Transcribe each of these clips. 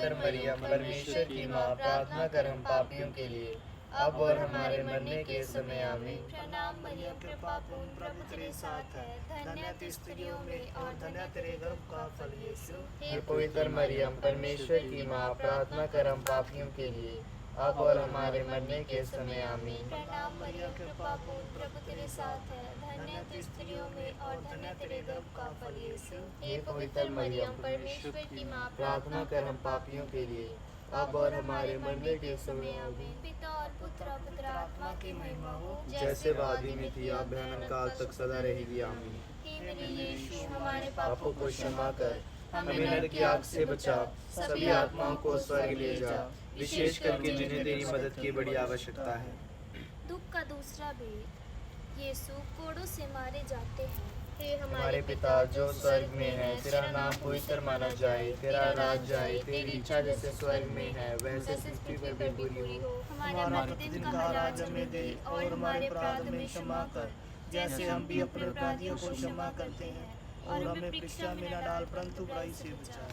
पवित्र मरियम परमेश्वर की माँ, प्रार्थना कर हम पापियों के लिए, अब और हमारे मरने के समय आमीन। प्रणाम मरियम, कृपा पूर्ण, प्रभु तेरे साथ है। धन्य तू स्त्रियों में और धन्य तेरे गर्भ का फल यीशु। हे पवित्र मरियम परमेश्वर की माँ, प्रार्थना कर हम पापियों के लिए, अब और हमारे मरने के समय आमीन। प्रणाम मरियम, कृपा पूर्ण, प्रभु तेरे साथ है। धन्य तू स्त्रियों में और धन्य तेरे गर्भ का फल यीशु। हे पवित्र मरियम परमेश्वर की माँ, प्रार्थना कर हम पापियों के लिए, अब और हमारे मरने के समय आमीन। पिता और पुत्र और पवित्र आत्मा की महिमा हो, जैसे आदि में थी, अब अनंत काल तक सदा रहेगी आमीन। हे मेरे यीशु, हमारे पापों को क्षमा कर, हमें नरक की आग से बचा, सभी आत्माओं को स्वर्ग ले जा, विशेष करके जिन्हें तेरी मदद की बड़ी आवश्यकता है। दुख का दूसरा भेद, यीशु कोड़ों से मारे जाते हैं। हे हमारे पिता जो स्वर्ग में है, तेरा नाम पवित्र माना जाए, तेरा राज्य आए, तेरी इच्छा जैसे स्वर्ग में है वैसे पृथ्वी पर भी पूरी हो। हमारा प्रतिदिन का आज हमें दे, और हमारे अपराध में क्षमा कर, जैसे हम भी अपने अपराधियों को क्षमा करते हैं, और हमें परीक्षा में न डाल, परंतु बुराई से बचा।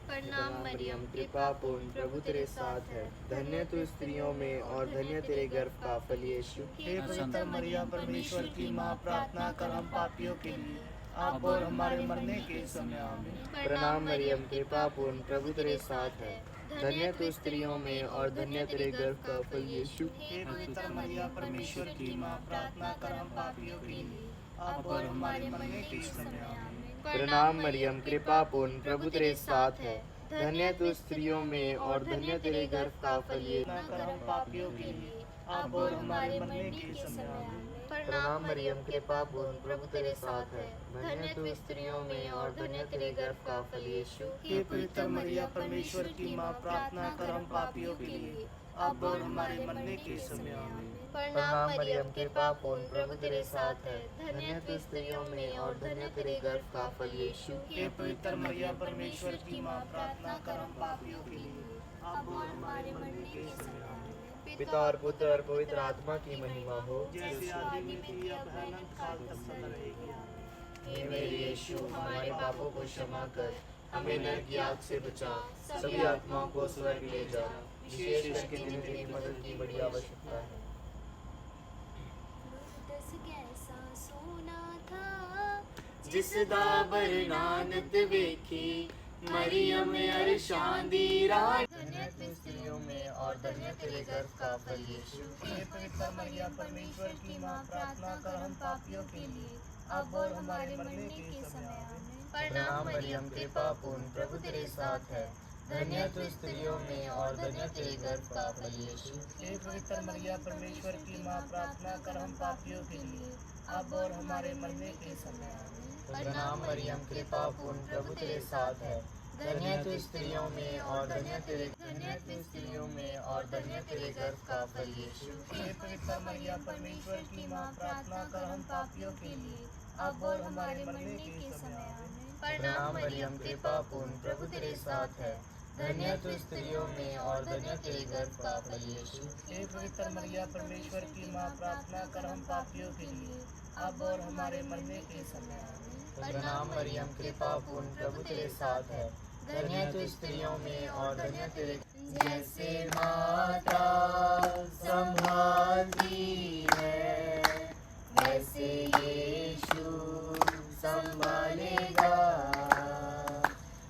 प्रणाम मरियम, कृपा पूर्ण, प्रभु तेरे साथ है, धन्य तू स्त्रियों में और धन्य तेरे गर्भ का फल यीशु। हे पवित्र मरियम परमेश्वर की माँ, प्रार्थना कर हम पापियों के लिए, अब और हमारे मरने के समय आमीन। प्रणाम मरियम, कृपा पूर्ण, प्रभु तेरे साथ है, धन्य तू स्त्रियों में और धन्य तेरे गर्भ का फल यीशु। हे पवित्र मरियम परमेश्वर की माँ, प्रार्थना कर हम पापियों के लिए, अब और हमारे मरने के समय आमीन। प्रणाम मरियम, कृपा पूर्ण, प्रभु तेरे साथ है, धन्य तू स्त्रियों में और धन्य तेरे गर्भ का फल यीशु। कर हम पापियों के लिए, अब और हमारे मरने के समय आमीन। प्रणाम मरियम, कृपा पूर्ण, प्रभु तेरे साथ है, धन्य तू स्त्रियों में और धन्य तेरे गर्भ का फल यीशु। हे पवित्र मरियम परमेश्वर की माँ, प्रार्थना कर हम पापियों के लिए, अब और हमारे मरने के समय आमीन। प्रणाम मरियम, कृपा पूर्ण, प्रभु तेरे साथ है, धन्य तू स्त्रियों में और धन्य तेरे गर्भ का फल यीशु। हे पवित्र मरियम परमेश्वर की माँ, प्रार्थना कर हम पापियों के लिए, अब और हमारे मरने के समय आमीन। पिता और पुत्र और पवित्र आत्मा की महिमा हो, जैसे आदि में थी, अब अनंत काल तक सदा रहेगी आमीन। हे मेरे यीशु, हमारे पापों को क्षमा कर, हमें नरक की आग से बचा, सभी आत्माओं को स्वर्ग ले जा, विशेष करके जिन्हें तेरी मदद की बड़ी आवश्यकता है। कैसा सोना था जिस दा बरनानत वेखी, मरियम अरशां दी रानी, धन्य तू स्त्रियों में और धन्य तेरे गर्भ का फल यीशु। हे पवित्र मरियम परमेश्वर की माँ, प्रार्थना कर हम पापियों के लिए, अब और हमारे मरने के समय आमीन। प्रणाम मरियम, कृपा पूर्ण, प्रभु तेरे साथ है, धन्य तू स्त्रियों में और धन्य तेरे गर्भ का फल यीशु। हे पवित्र मरियम परमेश्वर की माँ, प्रार्थना कर हम पापियों के लिए, अब और हमारे मरने के समय आमीन। प्रणाम मरियम, कृपा पूर्ण, प्रभु तेरे साथ है, धन्य तू स्त्रियों में और धन्य तू स्त्रियों में और धन्य तेरे गर्भ का फल यीशु। हे पवित्र मरियम परमेश्वर की माँ, प्रार्थना कर हम पापियों के लिए, अब और हमारे मरने के समय आमीन। प्रणाम मरियम, कृपा पूर्ण, प्रभु तेरे साथ है, धन्य तू स्त्रियों में और धन्य तेरे गर्भ का फल यीशु। हे पवित्र मरियम परमेश्वर की माँ, प्रार्थना कर हम पापियों के लिए, अब और हमारे मरने के समय आमीन। प्रणाम मरियम, कृपा पूर्ण, प्रभु तेरे साथ है, धन्य तू स्त्रियों में और धन्य तेरे, जैसे माता संभालती है वैसे यीशु संभालेगा,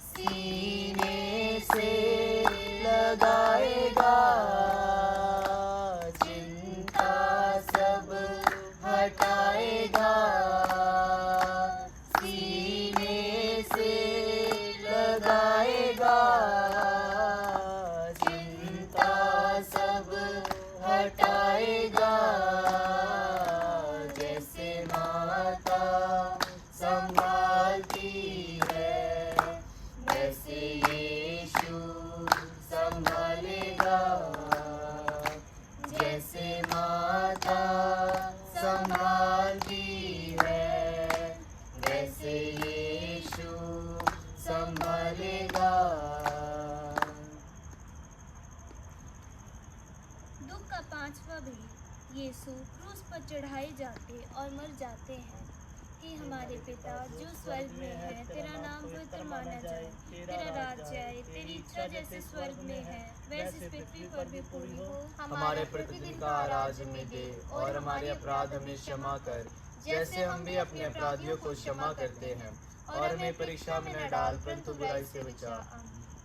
सीने से लगाएगा, चिंता सब हटाएगा, सीने से लगाएगा, चिंता सब हटाएगा, जैसे माता संभालती है वैसे यीशु संभालेगा, जैसे माता संभालती है वैसे यीशु संभालेगा। दुख का पांचवा भेद, यीशु क्रूस पर चढ़ाए जाते और मर जाते हैं। हे हमारे पिता जो स्वर्ग में है, तेरा नाम पवित्र माना जाए, तेरा राज्य आए, तेरी इच्छा जैसे स्वर्ग में है वैसे पृथ्वी पर भी पूरी हो। हमारे प्रतिदिन का आहार हमें दे, और हमारे अपराध हमें क्षमा कर, जैसे हम भी अपने अपराधियों को क्षमा करते हैं, और हमें परीक्षा में न डाल परंतु बुराई से बचा।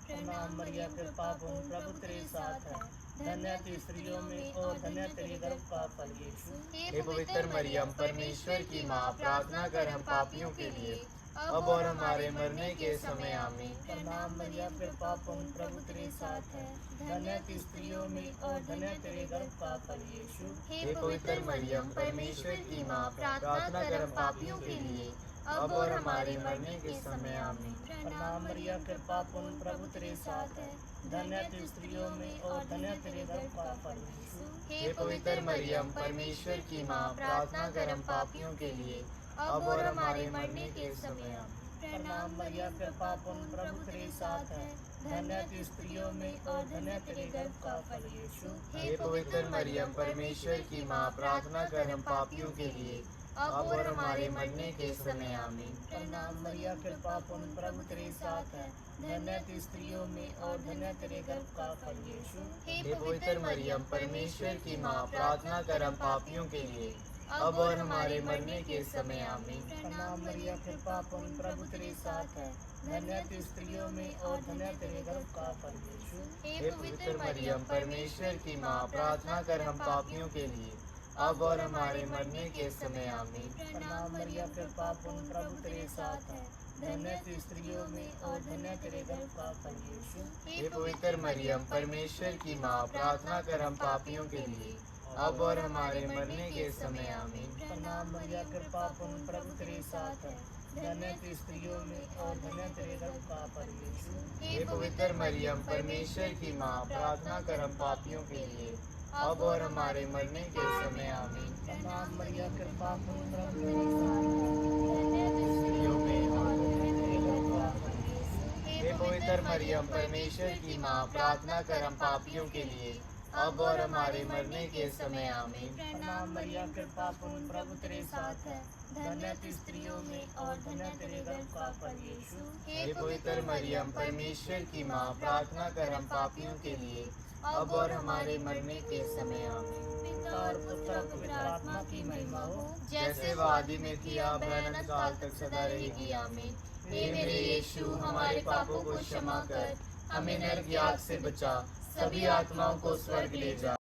प्रणाम मरियम, कृपा पूर्ण, प्रभु तेरे साथ है, धन्य है तू स्त्रियों में और धन्य तेरे गर्भ का फल यीशु। हे पवित्र मरियम, परमेश्वर की माँ, प्रार्थना कर हम पापियों के लिए, अब और हमारे मरने के समय आमीन। प्रणाम मरियम, कृपा पूर्ण, प्रभु तेरे साथ है, धन्य है तू स्त्रियों में और धन्य तेरे गर्भ का फल यीशु। हे पवित्र मरियम, परमेश्वर की माँ, प्रार्थना कर हम पापियों के लिए, अब और हमारे मरने के समय आमीन। प्रणाम मरियम, कृपा पूर्ण, प्रभु तेरे साथ है, धन्य है तू स्त्रियों में और धन्य तेरे गर्भ का फल यीशु। हे पवित्र मरियम, परमेश्वर की माँ, प्रार्थना कर हम पापियों के लिए, अब और हमारे मरने के समय आमीन। प्रणाम मरियम, कृपा पूर्ण, प्रभु तेरे साथ है, धन्य है तू स्त्रियों में और धन्य तेरे गर्भ का फल यीशु। हे पवित्र मरियम, परमेश्वर की माँ, प्रार्थना कर हम पापियों के लिए, अब और हमारे मरने के समय आमीन। प्रणाम मरियम, कृपा पूर्ण, प्रभु तेरे साथ है, धन्य है तू स्त्रियों में और धन्य तेरे गर्भ का फल यीशु। हे पवित्र मरियम, परमेश्वर की माँ, प्रार्थना कर हम पापियों के लिए, अब और हमारे मरने के समय आमीन। प्रणाम मरियम, कृपा पूर्ण, प्रभु तेरे साथ है, धन्य है तू स्त्रियों में और धन्य तेरे गर्भ का फल यीशु। हे पवित्र मरियम, परमेश्वर की माँ, प्रार्थना कर हम पापियों के लिए, अब और हमारे मरने के समय आमीन। प्रणाम मरियम, कृपा पूर्ण, प्रभु तेरे साथ है, धन्य है तू स्त्रियों में और धन्य तेरे गर्भ का फल यीशु। हे पवित्र मरियम, परमेश्वर की माँ, प्रार्थना कर हम पापियों के लिए, अब और हमारे मरने के समय आमीन। प्रणाम मरियम, कृपा पूर्ण, प्रभु तेरे साथ है, धन्य है तू स्त्रियों में और धन्य तेरे गर्भ का फल यीशु। हे पवित्र मरियम, परमेश्वर की माँ, प्रार्थना कर हम पापियों के लिए, अब और हमारे मरने के समय आमीन। प्रणाम मरियम, कृपा पूर्ण, प्रभु तेरे साथ है, धन्य है तू स्त्रियों में और धन्य तेरे गर्भ का फल यीशु। हे पवित्र मरियम, परमेश्वर की माँ, प्रार्थना कर हम पापियों के लिए, अब और हमारे मरने के समय आमीन। प्रणाम मरियम, कृपा पूर्ण, प्रभु तेरे साथ है, धन्य है तू स्त्रियों में और धन्य तेरे गर्भ का फल यीशु। हे पवित्र मरियम, परमेश्वर की माँ, प्रार्थना कर हम पापियों के लिए, अब और हमारे मरने के समय आमीन। पिता और पुत्र और पवित्र आत्मा की महिमा हो, जैसे वो आदि में थी, अब अनंत काल तक सदा रहेगी आमीन। हे मेरे यीशु, हमारे पापों को क्षमा कर, हमें नरक की आग से बचा, सभी आत्माओं को स्वर्ग ले जा,